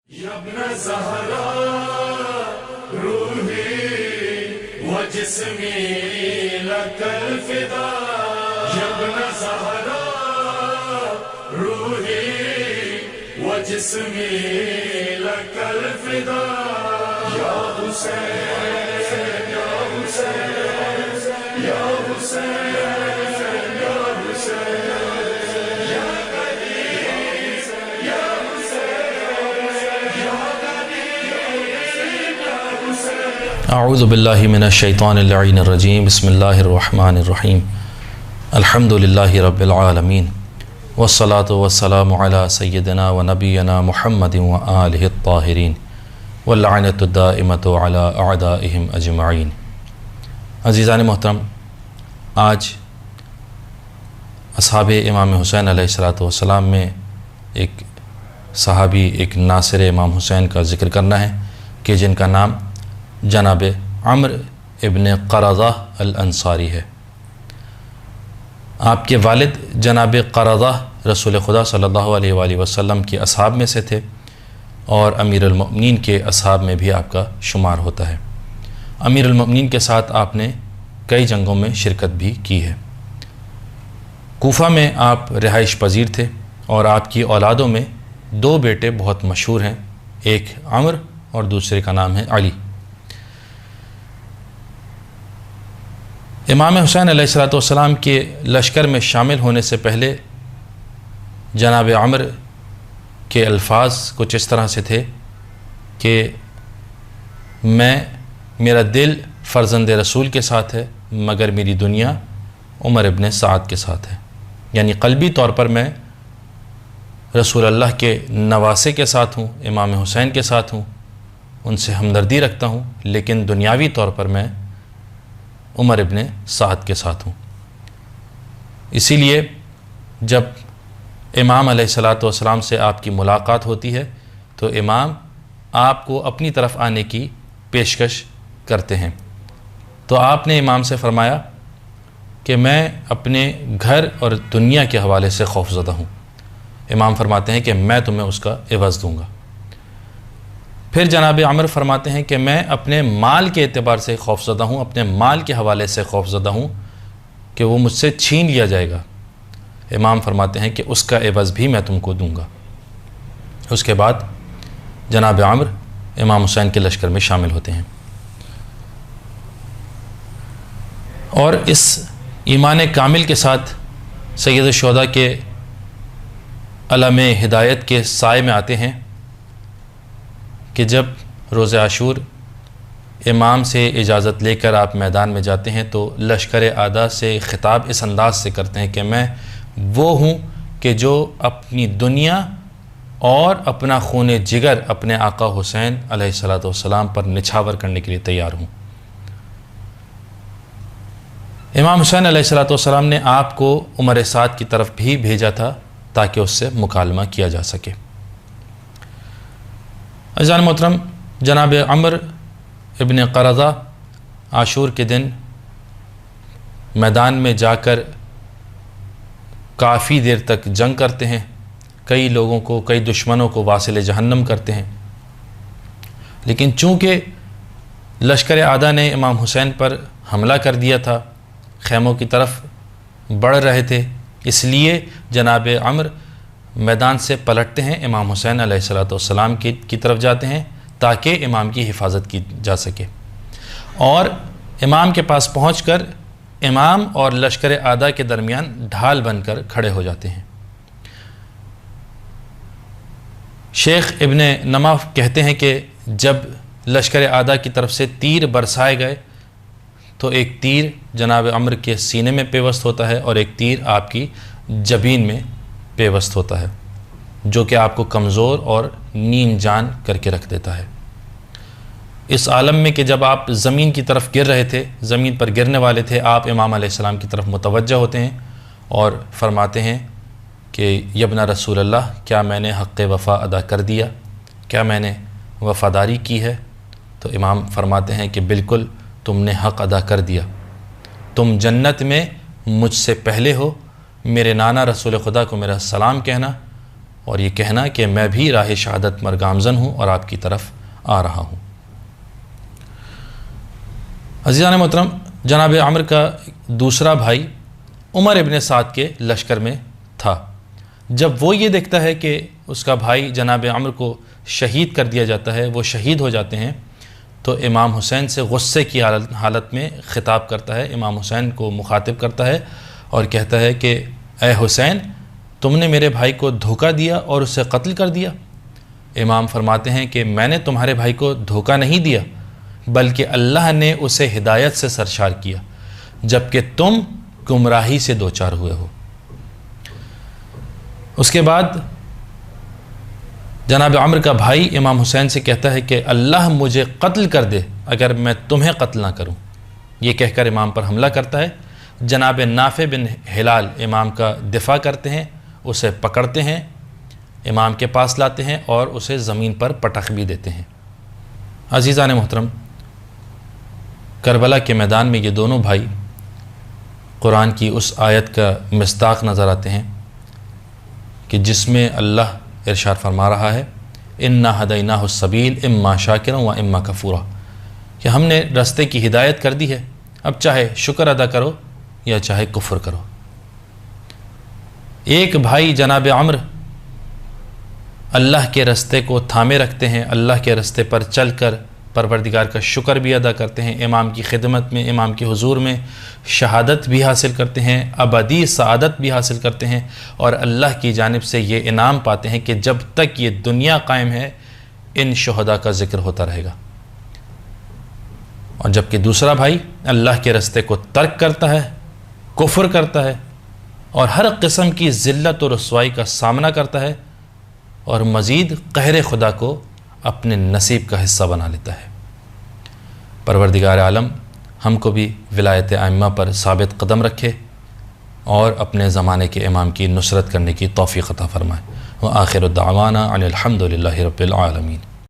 या इब्न ज़हरा रूही व जिस्मी लकल फिदा, या इब्न ज़हरा रूही व जिस्मी लकल फिदा, या हुसैन या हुसैन या हुसैन या हुसैन या गरीब या अऊज़ु बिल्लाहि मिनश्शैतानिर रजीम बिस्मिल्लाहिर रहमानिर रहीम अल्हम्दुलिल्लाहि रब्बिल आलमीन वस्सलातु वस्सलामु अला सय्यिदिना व नबिय्यिना मुहम्मदिन व आलिहि त्ताहिरीन वल लअनतु दाइमतु अला अअदाइहिम अजमईन। अज़ीज़ान मोहतरम, आज असहाब इमाम हुसैन अलैहिस्सलातु वस्सलाम में एक सहाबी, एक नासिर इमाम हुसैन का ज़िक्र करना है कि जिनका नाम जनाब अम्र इब्न क़रज़ा अल अंसारी है। आपके वालिद जनाब क़रज़ा रसूल खुदा सल्लल्लाहु अलैहि वसल्लम के असहाब में से थे और अमीरुल मोमिनीन के असहाब में भी आपका शुमार होता है। अमीरुल मोमिनीन के साथ आपने कई जंगों में शिरकत भी की है। कूफ़ा में आप रिहाइश पजीर थे और आपकी औलादों में दो बेटे बहुत मशहूर हैं, एक अम्र और दूसरे का नाम है अली। इमाम हुसैन अलैहिस्सलातु वस्सलाम के लश्कर में शामिल होने से पहले जनाब अम्र के अल्फाज कुछ इस तरह से थे कि मेरा दिल फ़र्ज़ंद रसूल के साथ है मगर मेरी दुनिया उमर इब्न साद के साथ है। यानी क़ल्बी तौर पर मैं रसूल अल्लाह के नवासे के साथ हूँ, इमाम हुसैन के साथ हूँ, उनसे हमदर्दी रखता हूँ, लेकिन दुनियावी तौर पर मैं उमर इब्न साद के साथ हूँ। इसीलिए जब इमाम अलैहिस्सलातु वस्सलाम से आपकी मुलाकात होती है तो इमाम आपको अपनी तरफ आने की पेशकश करते हैं। तो आपने इमाम से फ़रमाया कि मैं अपने घर और दुनिया के हवाले से खौफज़दा हूँ। इमाम फरमाते हैं कि मैं तुम्हें उसका एवज़ दूँगा। फिर जनाब अम्र फरमाते हैं कि मैं अपने माल के एतबार से खौफज़दा हूँ, अपने माल के हवाले से खौफज़दा हूँ कि वो मुझसे छीन लिया जाएगा। इमाम फरमाते हैं कि उसका एवज़ भी मैं तुमको दूँगा। उसके बाद जनाब अम्र इमाम हुसैन के लश्कर में शामिल होते हैं और इस ईमान कामिल के साथ सैयद शुहदा के अलम हिदायत के साए में आते हैं कि जब रोज़ आशूर इमाम से इजाज़त लेकर आप मैदान में जाते हैं तो लश्कर आदा से ख़िताब इस अंदाज से करते हैं कि मैं वो हूँ कि जो अपनी दुनिया और अपना खून जिगर अपने आका हुसैन अलैहिस्सलातु वस्सलाम पर निछावर करने के लिए तैयार हूँ। इमाम हुसैन अलैहिस्सलातु वस्सलाम ने आपको उमर साद की तरफ भी भेजा था ताकि उससे मुकालमा किया जा सके। अज़ान मोहतरम, जनाब अम्र इब्न क़रज़ा आशूर के दिन मैदान में जाकर काफ़ी देर तक जंग करते हैं, कई लोगों को, कई दुश्मनों को वासिल जहन्नम करते हैं। लेकिन चूँकि लश्कर आदा ने इमाम हुसैन पर हमला कर दिया था, ख़ैमों की तरफ बढ़ रहे थे, इसलिए जनाब अम्र मैदान से पलटते हैं, इमाम हुसैन अलैहिस्सलातु वस्सलाम की तरफ जाते हैं ताकि इमाम की हिफाजत की जा सके और इमाम के पास पहुंचकर इमाम और लश्कर आदा के दरमियान ढाल बनकर खड़े हो जाते हैं। शेख इब्न नमा कहते हैं कि जब लश्कर आदा की तरफ से तीर बरसाए गए तो एक तीर जनाब अम्र के सीने में पेवस्त होता है और एक तीर आपकी जबीन में पेवस्त होता है, जो कि आपको कमज़ोर और नीम जान करके रख देता है। इस आलम में कि जब आप ज़मीन की तरफ गिर रहे थे, ज़मीन पर गिरने वाले थे, आप इमाम अलैहिस्सलाम की तरफ मुतवज्जह होते हैं और फरमाते हैं कि यब्ना रसूल अल्लाह, क्या मैंने हक़ वफ़ा अदा कर दिया, क्या मैंने वफ़ादारी की है? तो इमाम फरमाते हैं कि बिल्कुल तुमने हक़ अदा कर दिया, तुम जन्नत में मुझसे पहले हो, मेरे नाना रसूल खुदा को मेरा सलाम कहना اور یہ کہنا کہ میں بھی راہ شہادت پر گامزن ہوں اور آپ کی طرف آ رہا ہوں۔ عزیزان محترم، جناب عمرو کا دوسرا بھائی عمر ابن سعد کے لشکر میں تھا۔ جب وہ یہ دیکھتا ہے کہ اس کا بھائی جناب عمرو کو شہید کر دیا جاتا ہے، وہ شہید ہو جاتے ہیں، تو امام حسین سے غصے کی حالت میں خطاب کرتا ہے، امام حسین کو مخاطب کرتا ہے اور کہتا ہے کہ اے حسین، تم نے میرے بھائی کو دھوکہ دیا اور اسے قتل کر دیا۔ امام فرماتے ہیں کہ میں نے تمہارے بھائی کو دھوکہ نہیں دیا، بلکہ اللہ نے اسے ہدایت سے سرشار کیا، جبکہ تم گمراہی سے دوچار ہوئے ہو۔ اس کے بعد جناب عمرو کا بھائی امام حسین سے کہتا ہے کہ اللہ مجھے قتل کر دے اگر میں تمہیں قتل نہ کروں۔ یہ کہہ کر امام پر حملہ کرتا ہے۔ جناب نافع بن ہلال امام کا دفاع کرتے ہیں، اسے پکڑتے ہیں، امام کے پاس لاتے ہیں اور اسے زمین پر پٹخ بھی دیتے ہیں۔ عزیزان محترم، کربلا کے میدان میں یہ دونوں بھائی قرآن کی اس آیت کا مصداق نظر آتے ہیں کہ جس میں اللہ ارشاد فرما رہا ہے اِنَّا هَدَيْنَاهُ السَّبِيلَ اِمَّا شَاكِرًا وَإِمَّا كَفُورًا، کہ ہم نے راستے کی ہدایت کر دی ہے، اب چاہے شکر ادا کرو یا چاہے کفر کرو۔ ایک بھائی جناب عمرو اللہ کے راستے کو تھامے رکھتے ہیں، اللہ کے راستے پر چل کر پروردگار کا شکر بھی ادا کرتے ہیں، امام کی خدمت میں، امام کے حضور میں شہادت بھی حاصل کرتے ہیں، ابدی سعادت بھی حاصل کرتے ہیں، اور اللہ کی جانب سے یہ انعام پاتے ہیں کہ جب تک یہ دنیا قائم ہے ان شہداء کا ذکر ہوتا رہے گا۔ اور جبکہ دوسرا بھائی اللہ کے راستے کو ترک کرتا ہے، کفر کرتا ہے اور ہر قسم کی ذلت و رسوائی کا سامنا کرتا ہے اور مزید قہر خدا کو اپنے نصیب کا حصہ بنا لیتا ہے۔ پروردگار عالم ہم کو بھی ولایت ائمہ پر ثابت قدم رکھے اور اپنے زمانے کے امام کی نصرت کرنے کی توفیق عطا فرمائے۔ وآخر الدعوانا ان الحمد للہ رب العالمین۔